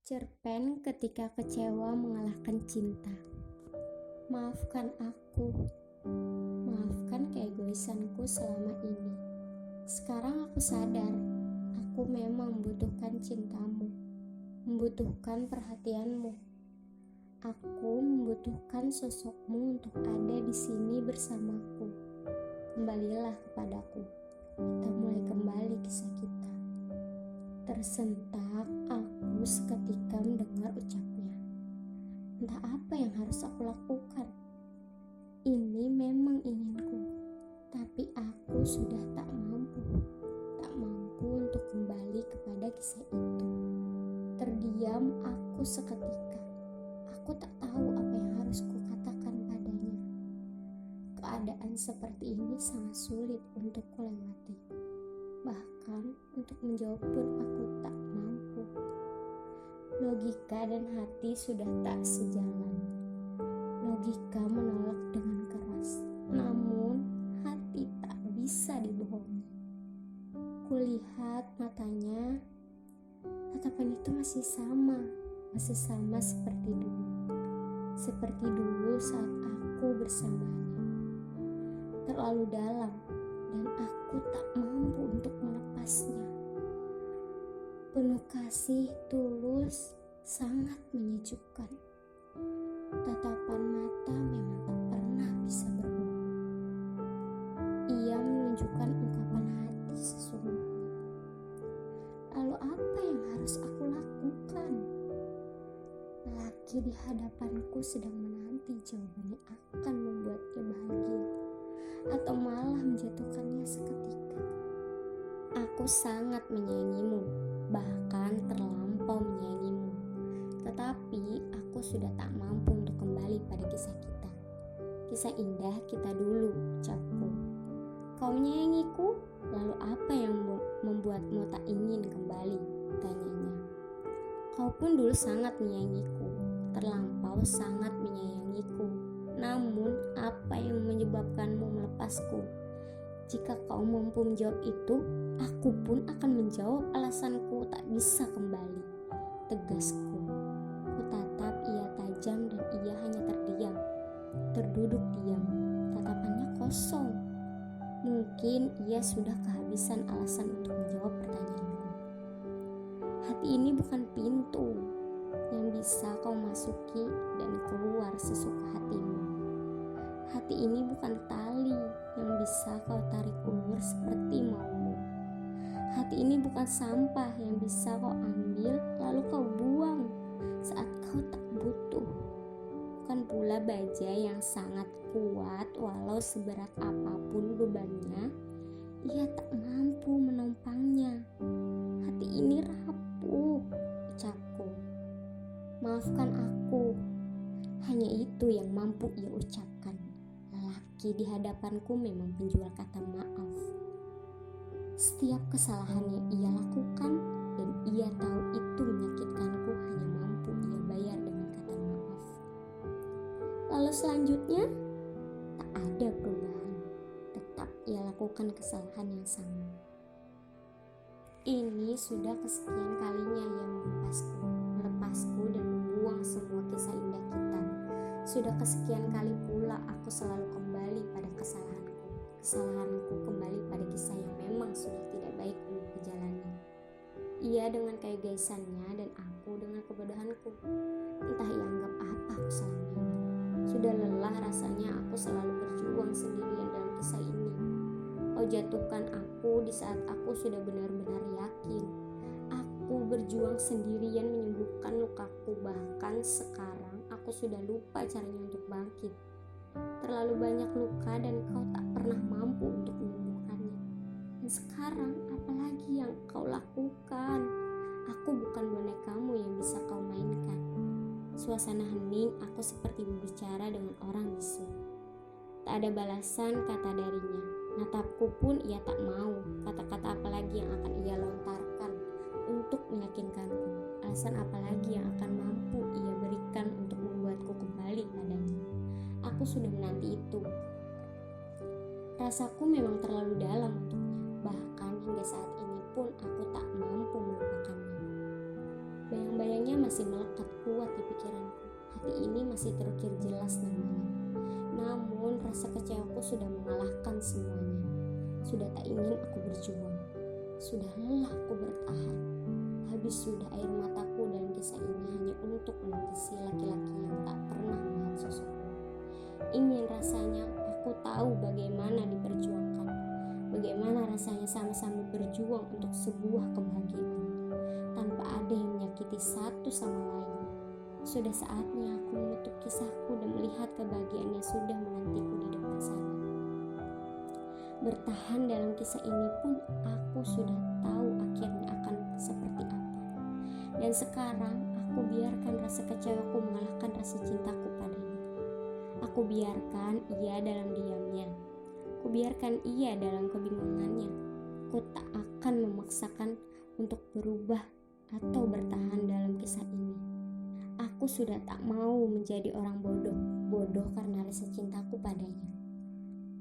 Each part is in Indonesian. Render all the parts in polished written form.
Cerpen ketika kecewa mengalahkan cinta. Maafkan aku, maafkan keegoisanku selama ini. Sekarang aku sadar, aku memang membutuhkan cintamu, membutuhkan perhatianmu. Aku membutuhkan sosokmu untuk ada di sini bersamaku. Kembalilah kepadaku. Kita mulai kembali kisah kita. Tersentak aku seketika mendengar ucapnya. Entah apa yang harus aku lakukan. Ini memang inginku, tapi aku sudah tak mampu untuk kembali kepada kisah itu. Terdiam aku seketika. Aku tak tahu apa yang harus kukatakan padanya. Keadaan seperti ini sangat sulit untuk kulewati. Bahkan untuk menjawab pun aku tak mampu. Logika dan hati sudah tak sejalan. Logika menolak dengan keras, namun hati tak bisa dibohongi. Kulihat matanya, tatapan itu masih sama seperti dulu. Seperti dulu saat aku bersamanya. Terlalu dalam dan aku tak mampu untuk melepasnya. Penuh kasih, tulus, sangat menyejukkan. Tatapan mata memang tak pernah bisa berbohong. Ia menunjukkan ungkapan hati sesungguhnya. Lalu apa yang harus aku lakukan? Lelaki di hadapanku sedang menanti jawaban yang akan membuatnya bahagia, atau malah menjatuhkannya seketika. Aku sangat menyayangimu, bahkan terlampau menyayangimu. Tetapi aku sudah tak mampu untuk kembali pada kisah kita. Kisah indah kita dulu, ucapku. Kau menyayangiku, lalu apa yang membuatmu tak ingin kembali? Tanyanya. Kau pun dulu sangat menyayangiku, terlampau sangat menyayangiku. Namun, apa yang menyebabkanmu melepasku? Jika kau mampu menjawab itu, aku pun akan menjawab alasanku tak bisa kembali. Tegasku. Kutatap ia tajam dan ia hanya terdiam. Terduduk diam. Tatapannya kosong. Mungkin ia sudah kehabisan alasan untuk menjawab pertanyaanku. Hati ini bukan pintu yang bisa kau masuki dan keluar sesuka hatimu. Hati ini bukan tali yang bisa kau tarik ulur seperti maumu. Hati ini bukan sampah yang bisa kau ambil lalu kau buang saat kau tak butuh. Bukan pula baja yang sangat kuat walau seberat apapun bebannya, ia tak mampu menompangnya. Hati ini rapuh, ucapku. Maafkan aku. Hanya itu yang mampu ia ucapkan. Lelaki di hadapanku memang penjual kata maaf. Setiap kesalahan yang ia lakukan dan ia tahu itu menyakitkanku hanya mampu ia bayar dengan kata maaf. Lalu selanjutnya, tak ada perubahan. Tetap ia lakukan kesalahan yang sama. Ini sudah kesekian kalinya ia melepasku dan membuang semua kisah indah kita. Sudah kesekian kali pula aku selalu kembali pada kesalahanku kembali pada kisah yang memang sudah tidak baik untuk dijalani. Ia dengan keegoisannya dan aku dengan kebodohanku. Entah ia anggap apa aku selama ini. Sudah lelah rasanya aku selalu berjuang sendirian dalam kisah ini. Kau jatuhkan aku di saat aku sudah benar-benar yakin. Aku berjuang sendirian menyembuhkan lukaku, bahkan sekarang aku sudah lupa caranya untuk bangkit. Terlalu banyak luka dan kau tak pernah mampu untuk menyembuhkannya. Dan sekarang apalagi yang kau lakukan? Aku bukan bonekamu yang bisa kau mainkan. Suasana hening, aku seperti berbicara dengan orang bisu. Tak ada balasan kata darinya. Natapku pun ia tak mau. Kata-kata apalagi yang akan ia lontarkan untuk meyakinkanku? Alasan apalagi yang akan mampu ia berikan untuk membuatku kembali padanya? Aku sudah menanti itu. Rasaku memang terlalu dalam untuknya. Bahkan hingga saat ini pun aku tak mampu melupakannya. Bayangnya masih melekat kuat di pikiranku. Hati ini masih terukir jelas namanya. Namun rasa kecewaku sudah mengalahkan semuanya. Sudah tak ingin aku berjuang. Sudah lelah aku bertahan. Habis sudah air mataku dalam kisah ini hanya untuk menangkisi laki-laki yang tak pernah melihat sosokku. Ingin rasanya aku tahu bagaimana diperjuangkan. Bagaimana rasanya sama-sama berjuang untuk sebuah kebahagiaan tanpa ada yang menyakiti satu sama lain. Sudah saatnya aku menutup kisahku dan melihat kebahagiaan yang sudah menantiku di depan sana. Bertahan dalam kisah ini pun aku sudah tahu akhirnya akan seperti apa. Dan sekarang aku biarkan rasa kecewaku mengalahkan rasa cintaku padanya. Aku biarkan ia dalam diamnya. Aku biarkan ia dalam kebingungannya. Aku tak akan memaksakan untuk berubah atau bertahan dalam kisah ini. Aku sudah tak mau menjadi orang bodoh karena rasa cintaku padanya.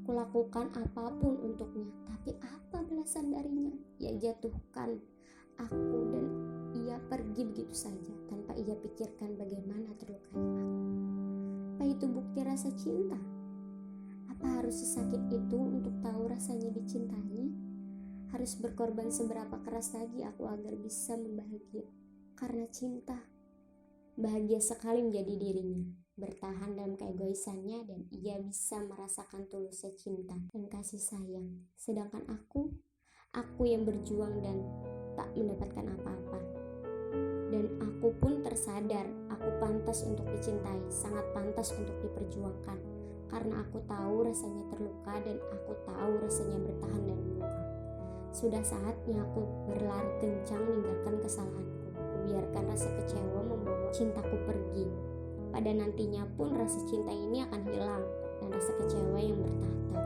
Kulakukan apapun untuknya, tapi apa balasan darinya? Ia jatuhkan aku dan ia pergi begitu saja tanpa ia pikirkan bagaimana terlukanya aku. Apa itu bukti rasa cinta? Apa harus sesakit itu untuk tahu rasanya dicintai? Harus berkorban seberapa keras lagi aku agar bisa membahagia? Karena cinta. Bahagia sekali menjadi dirinya, bertahan dalam keegoisannya dan ia bisa merasakan tulusnya cinta dan kasih sayang. Sedangkan aku yang berjuang dan tak mendapatkan apa-apa. Dan aku pun tersadar aku pantas untuk dicintai, sangat pantas untuk diperjuangkan. Karena aku tahu rasanya terluka dan aku tahu rasanya bertahan dan meluka. Sudah saatnya aku berlari kencang meninggalkan kesalahanku. Biarkan rasa kecewa membawa cintaku pergi. Pada nantinya pun rasa cinta ini akan hilang dan rasa kecewa yang bertahta.